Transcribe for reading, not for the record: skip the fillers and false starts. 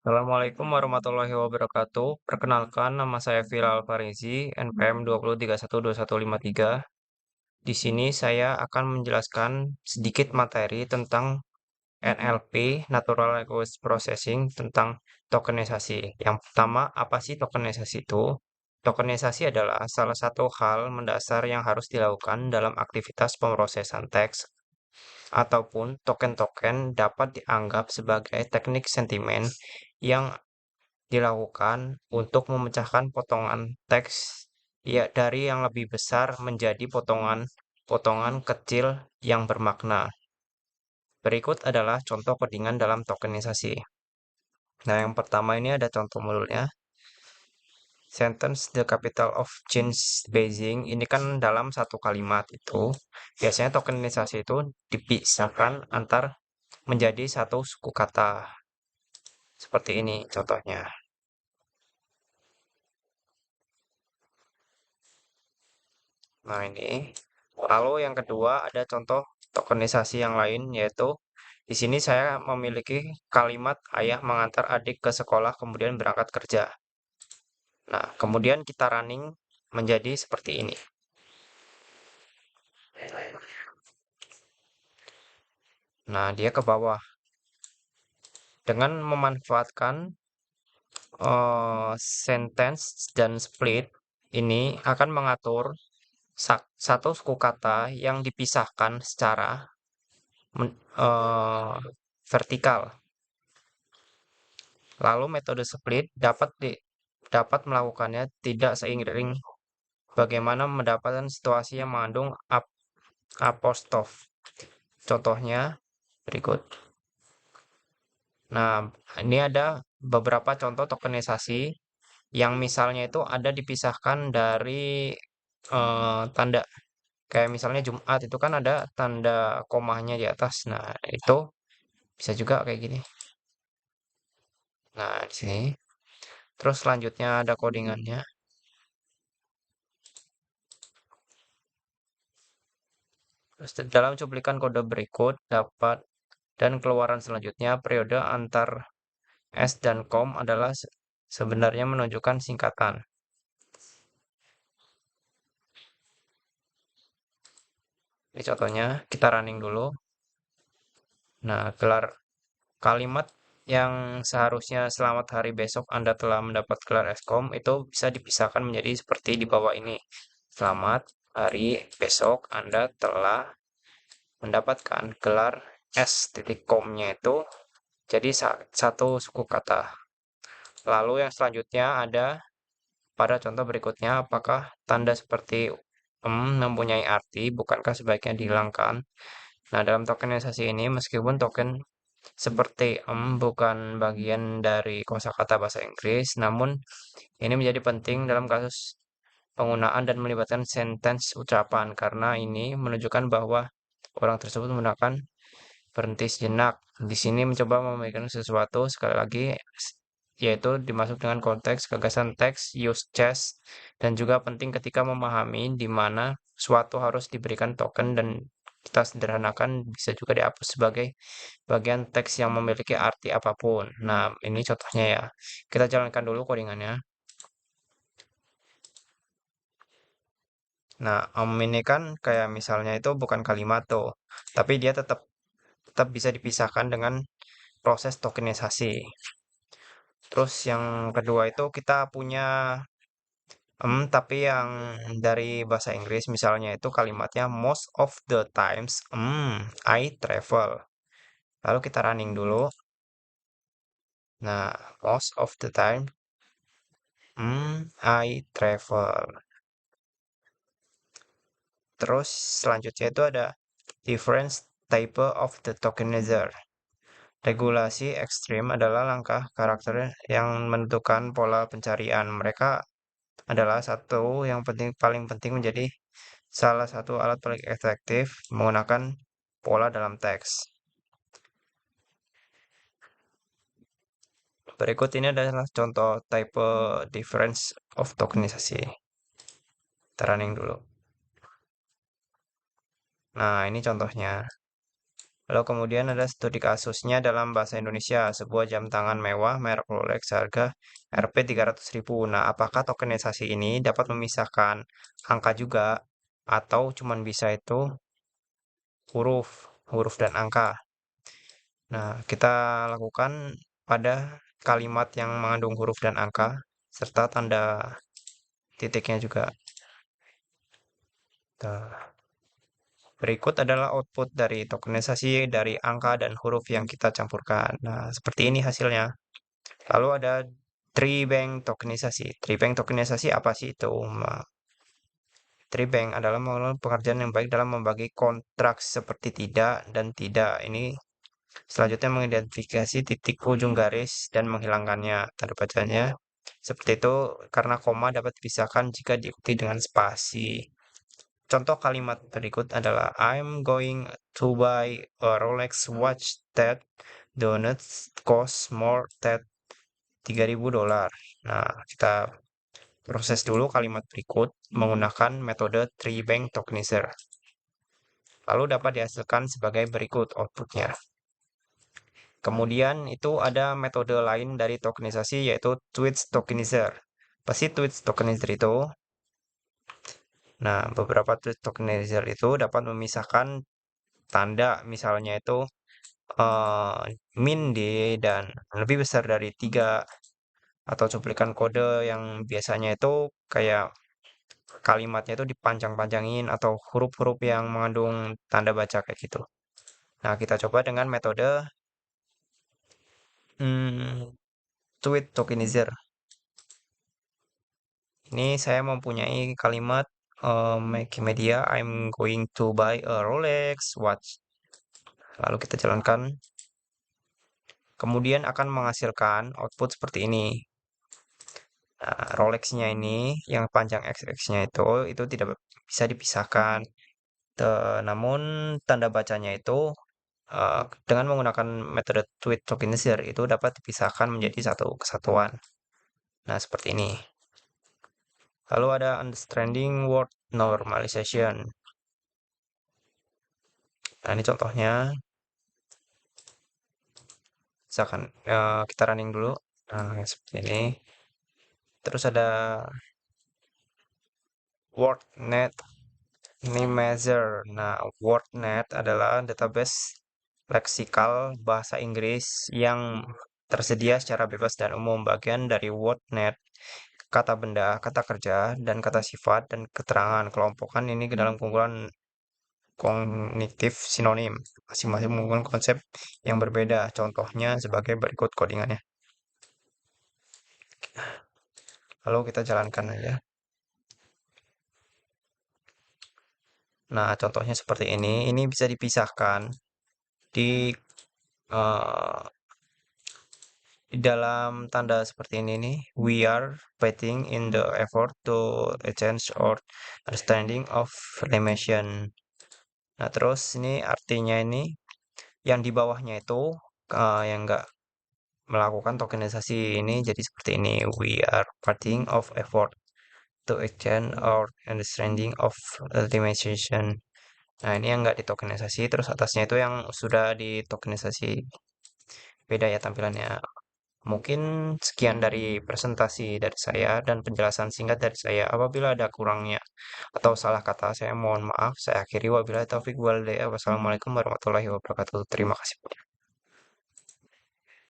Assalamualaikum warahmatullahi wabarakatuh. Perkenalkan, nama saya Vira Alfarizi, NPM 20312153. Di sini saya akan menjelaskan sedikit materi tentang NLP, Natural Language Processing, tentang tokenisasi. Yang pertama, apa sih tokenisasi itu? Tokenisasi adalah salah satu hal mendasar yang harus dilakukan dalam aktivitas pemrosesan teks ataupun token-token dapat dianggap sebagai teknik sentimen yang dilakukan untuk memecahkan potongan teks ya dari yang lebih besar menjadi potongan-potongan kecil yang bermakna. Berikut adalah contoh codingan dalam tokenisasi. Nah, yang pertama ini ada contoh modulnya. Sentence the capital of change basing. Ini kan dalam satu kalimat itu. Biasanya tokenisasi itu dipisahkan antar menjadi satu suku kata. Seperti ini contohnya. Nah, ini. Lalu yang kedua ada contoh tokenisasi yang lain yaitu di sini saya memiliki kalimat ayah mengantar adik ke sekolah kemudian berangkat kerja. Nah, kemudian kita running menjadi seperti ini. Nah, dia ke bawah. Dengan memanfaatkan sentence dan split ini akan mengatur satu suku kata yang dipisahkan secara vertikal. Lalu metode split dapat melakukannya tidak seiring bagaimana mendapatkan situasi yang mengandung apostrof. Contohnya berikut. Nah, ini ada beberapa contoh tokenisasi yang misalnya itu ada dipisahkan dari tanda. Kayak misalnya Jumat itu kan ada tanda komanya di atas. Nah, itu bisa juga kayak gini. Nah, di sini. Terus selanjutnya ada codingannya. Terus dalam cuplikan kode berikut dapat dan keluaran selanjutnya periode antar S dan COM adalah sebenarnya menunjukkan singkatan. Ini contohnya, kita running dulu. Nah, gelar kalimat yang seharusnya selamat hari besok Anda telah mendapat gelar Eskom itu bisa dipisahkan menjadi seperti di bawah ini. Selamat hari besok Anda telah mendapatkan gelar S.com-nya itu jadi satu suku kata. Lalu yang selanjutnya ada pada contoh berikutnya, apakah tanda seperti mempunyai arti, bukankah sebaiknya dihilangkan? Nah, dalam tokenisasi ini, meskipun token seperti bukan bagian dari kosakata bahasa Inggris, namun ini menjadi penting dalam kasus penggunaan dan melibatkan sentence ucapan, karena ini menunjukkan bahwa orang tersebut menggunakan berhenti sejenak. Di sini mencoba memberikan sesuatu, sekali lagi, yaitu dimasuk dengan konteks, gagasan teks, use case, dan juga penting ketika memahami di mana suatu harus diberikan token dan kita sederhanakan bisa juga dihapus sebagai bagian teks yang memiliki arti apapun. Nah, ini contohnya ya. Kita jalankan dulu codingannya. Nah, ini kan kayak misalnya itu bukan kalimat tuh, tapi dia tetap tetap bisa dipisahkan dengan proses tokenisasi. Terus yang kedua itu kita punya tapi yang dari bahasa Inggris misalnya itu kalimatnya most of the times I travel. Lalu kita running dulu. Nah, most of the time I travel. Terus selanjutnya itu ada different type of the tokenizer. Regulasi ekstrim adalah langkah karakter yang menentukan pola pencarian. Mereka adalah satu yang paling penting menjadi salah satu alat paling efektif menggunakan pola dalam teks. Berikut ini adalah contoh type difference of tokenisasi. Kita running dulu. Nah, ini contohnya. Lalu kemudian ada studi kasusnya dalam bahasa Indonesia, sebuah jam tangan mewah merek Rolex seharga Rp 300.000. Nah, apakah tokenisasi ini dapat memisahkan angka juga atau cuman bisa itu huruf, huruf dan angka? Nah, kita lakukan pada kalimat yang mengandung huruf dan angka serta tanda titiknya juga. Nah, berikut adalah output dari tokenisasi dari angka dan huruf yang kita campurkan. Nah, seperti ini hasilnya. Lalu ada tree bank tokenisasi. Tree bank tokenisasi apa sih itu? Nah, tree bank adalah melakukan pekerjaan yang baik dalam membagi kontrak seperti tidak dan tidak. Ini selanjutnya mengidentifikasi titik ujung garis dan menghilangkannya. Tanda bacanya seperti itu karena koma dapat dipisahkan jika diikuti dengan spasi. Contoh kalimat berikut adalah I'm going to buy a Rolex watch that donuts cost more than $3.000. Nah, kita proses dulu kalimat berikut menggunakan metode Tree Bank Tokenizer. Lalu dapat dihasilkan sebagai berikut outputnya. Kemudian itu ada metode lain dari tokenisasi yaitu Twitch Tokenizer. Pasti Twitch Tokenizer itu. Nah, beberapa Twitch Tokenizer itu dapat memisahkan tanda misalnya itu eh, min D dan lebih besar dari 3 atau cuplikan kode yang biasanya itu kayak kalimatnya itu dipanjang-panjangin atau huruf-huruf yang mengandung tanda baca kayak gitu. Nah, kita coba dengan metode tweet tokenizer. Ini saya mempunyai kalimat Wikimedia I'm going to buy a Rolex watch. Lalu kita jalankan. Kemudian akan menghasilkan output seperti ini. Nah, Rolex-nya ini yang panjang XX-nya itu tidak bisa dipisahkan. Namun tanda bacanya itu dengan menggunakan metode tweet tokenizer itu dapat dipisahkan menjadi satu kesatuan. Nah, seperti ini. Lalu ada understanding word normalization. Nah, ini contohnya. Misalkan kita running dulu. Nah, seperti ini. Terus ada WordNet Nimizer. Nah, WordNet adalah database leksikal bahasa Inggris yang tersedia secara bebas dan umum. Bagian dari WordNet, kata benda, kata kerja, dan kata sifat dan keterangan kelompokan ini ke dalam kumpulan kognitif sinonim. Masing-masing menggunakan konsep yang berbeda. Contohnya sebagai berikut codingannya. Lalu kita jalankan aja. Nah, contohnya seperti ini. Ini bisa dipisahkan di eh, di dalam tanda seperti ini nih, we are putting in the effort to change our understanding of animation. Nah, terus ini artinya ini yang di bawahnya itu yang enggak melakukan tokenisasi ini jadi seperti ini. We are putting of effort to exchange our understanding of animation. Nah, ini yang enggak ditokenisasi, terus atasnya itu yang sudah ditokenisasi. Beda ya tampilannya. Mungkin sekian dari presentasi dari saya dan penjelasan singkat dari saya. Apabila ada kurangnya atau salah kata, saya mohon maaf. Saya akhiri wabillahi taufik wal hidayah. Wassalamualaikum warahmatullahi wabarakatuh. Terima kasih.